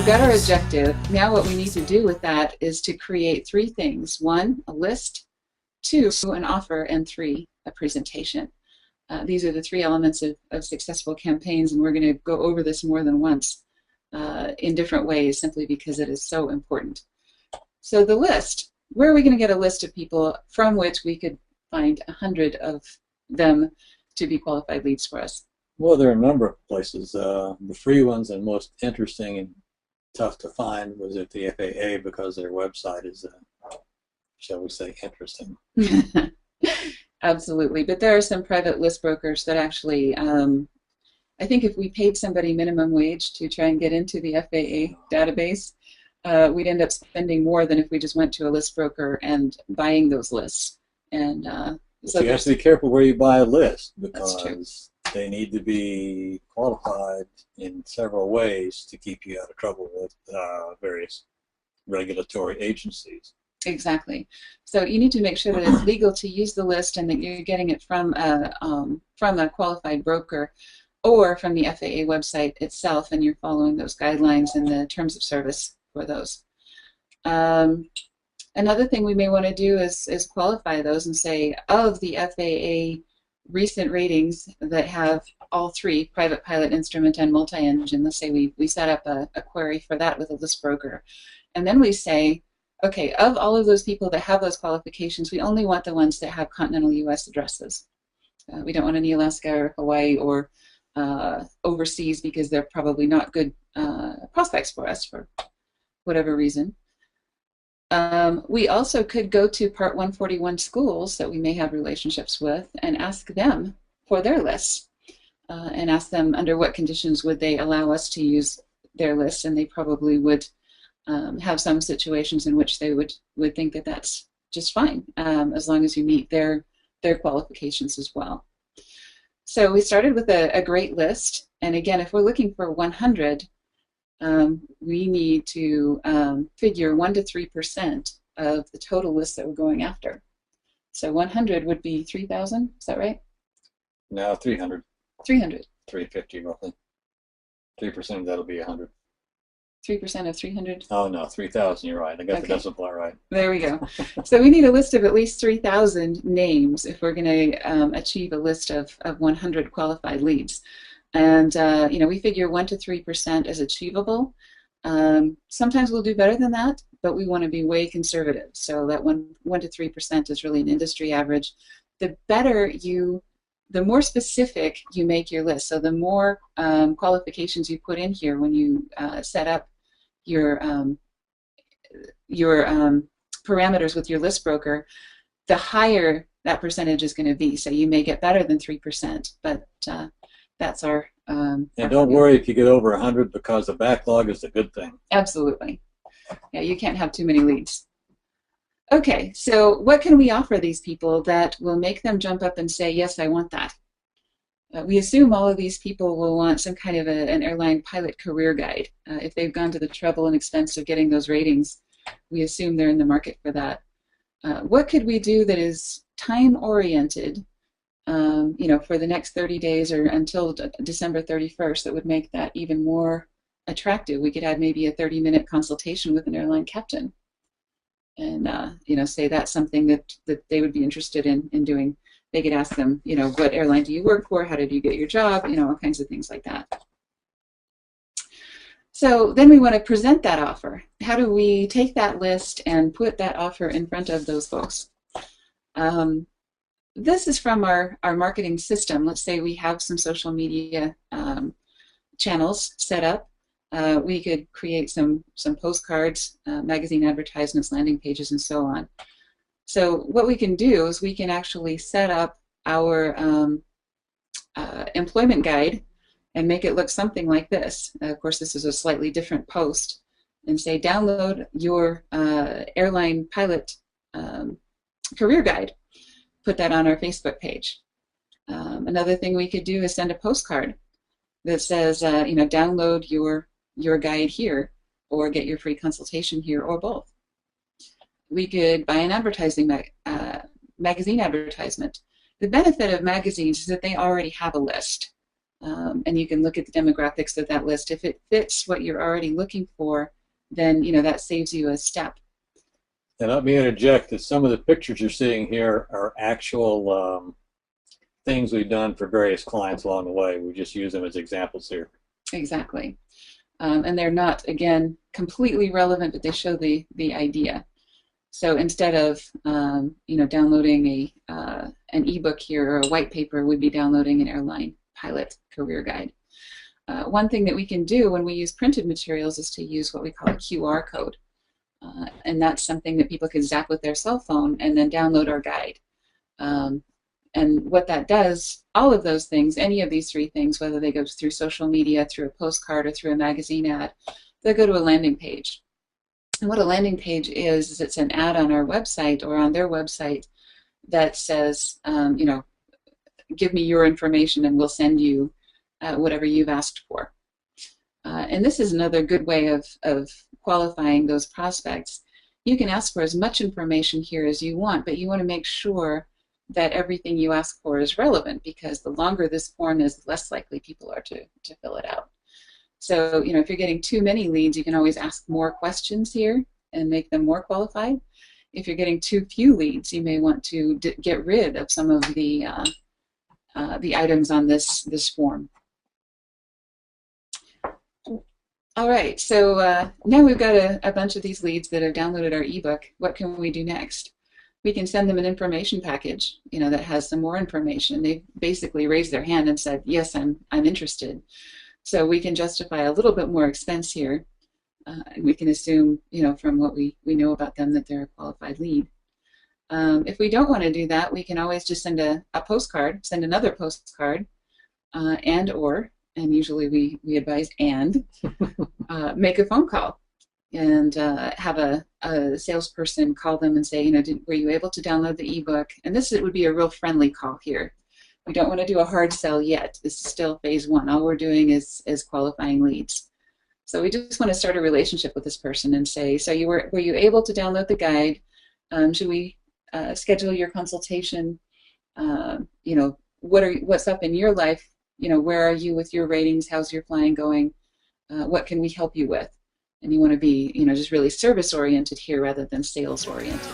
got our objective. Now what we need to do with that is to create three things. One, a list. Two, an offer. And three, a presentation. These are the three elements of successful campaigns, and we're going to go over this more than once in different ways simply because it is so important. So the list, where are we going to get a list of people from which we could find 100 of them to be qualified leads for us? Well, there are a number of places. The free ones and most interesting and tough to find was at the FAA because their website is, shall we say, interesting. Absolutely, but there are some private list brokers that actually, I think if we paid somebody minimum wage to try and get into the FAA database, we'd end up spending more than if we just went to a list broker and buying those lists. And so you have to be careful where you buy a list because true. They need to be qualified in several ways to keep you out of trouble with various regulatory agencies. Exactly. So you need to make sure that it's legal to use the list and that you're getting it from a qualified broker or from the FAA website itself, and you're following those guidelines and the terms of service for those. Another thing we may want to do is qualify those and say, of the FAA recent ratings that have all three, private pilot, instrument, and multi-engine, let's say we set up a query for that with a list broker. And then we say, okay, of all of those people that have those qualifications, we only want the ones that have continental U.S. addresses. We don't want any Alaska or Hawaii or overseas because they're probably not good prospects for us for whatever reason. We also could go to Part 141 schools that we may have relationships with and ask them for their lists and ask them under what conditions would they allow us to use their lists, and they probably would have some situations in which they would think that that's just fine as long as you meet their qualifications as well. So we started with a great list, and again, if we're looking for 100, we need to figure 1 to 3% of the total list that we're going after. So 100 would be 3,000, is that right? No, 300. 300. 350 roughly. 3% of that will be 100. 3% of 300? Oh no, 3,000, you're right. I got the decimal point right. There we go. So we need a list of at least 3,000 names if we're going to achieve a list of 100 qualified leads. And you know, we figure 1 to 3% is achievable. Sometimes we'll do better than that, but we want to be way conservative. So that 1 to 3% is really an industry average. The better the more specific you make your list. So the more qualifications you put in here when you set up your parameters with your list broker, the higher that percentage is going to be. So you may get better than 3%, but that's our and don't worry if you get over 100 because the backlog is a good thing. Absolutely. Yeah, you can't have too many leads. Okay, so what can we offer these people that will make them jump up and say, yes, I want that? We assume all of these people will want some kind of an airline pilot career guide. If they've gone to the trouble and expense of getting those ratings, we assume they're in the market for that. What could we do that is time-oriented, you know, for the next 30 days or until December 31st that would make that even more attractive? We could add maybe a 30-minute consultation with an airline captain and, you know, say that's something that they would be interested in doing. They could ask them, you know, what airline do you work for? How did you get your job? You know, all kinds of things like that. So then we want to present that offer. How do we take that list and put that offer in front of those folks? This is from our marketing system. Let's say we have some social media channels set up. We could create some postcards, magazine advertisements, landing pages, and so on. So what we can do is we can actually set up our employment guide and make it look something like this. Of course, this is a slightly different post, and say download your airline pilot career guide. Put that on our Facebook page. Another thing we could do is send a postcard that says, you know, download your guide here, or get your free consultation here, or both. We could buy an advertising magazine advertisement. The benefit of magazines is that they already have a list. And you can look at the demographics of that list. If it fits what you're already looking for, then that saves you a step. And let me interject that some of the pictures you're seeing here are actual things we've done for various clients along the way. We just use them as examples here. Exactly. And they're not, again, completely relevant, but they show the idea. So instead of downloading an ebook here or a white paper, we'd be downloading an airline pilot career guide. One thing that we can do when we use printed materials is to use what we call a QR code. And that's something that people can zap with their cell phone and then download our guide. And what that does, all of those things, any of these three things, whether they go through social media, through a postcard, or through a magazine ad, they'll go to a landing page. And what a landing page is it's an ad on our website or on their website that says, give me your information and we'll send you whatever you've asked for. And this is another good way of qualifying those prospects. You can ask for as much information here as you want, but you want to make sure that everything you ask for is relevant, because the longer this form is, the less likely people are to fill it out. So, if you're getting too many leads, you can always ask more questions here and make them more qualified. If you're getting too few leads, you may want to get rid of some of the items on this form. All right, so now we've got a bunch of these leads that have downloaded our ebook. What can we do next? We can send them an information package, that has some more information. They basically raised their hand and said, yes, I'm interested. So we can justify a little bit more expense here. And we can assume, from what we know about them, that they're a qualified lead. If we don't want to do that, we can always just send a postcard, send another postcard, and usually we advise make a phone call and have a salesperson call them and say, were you able to download the ebook? And this would be a real friendly call here. We don't want to do a hard sell yet. This is still phase one. All we're doing is qualifying leads. So we just want to start a relationship with this person and say, so were you able to download the guide? Should we schedule your consultation? What's up in your life? Where are you with your ratings? How's your flying going? What can we help you with? And you want to be, just really service oriented here rather than sales oriented.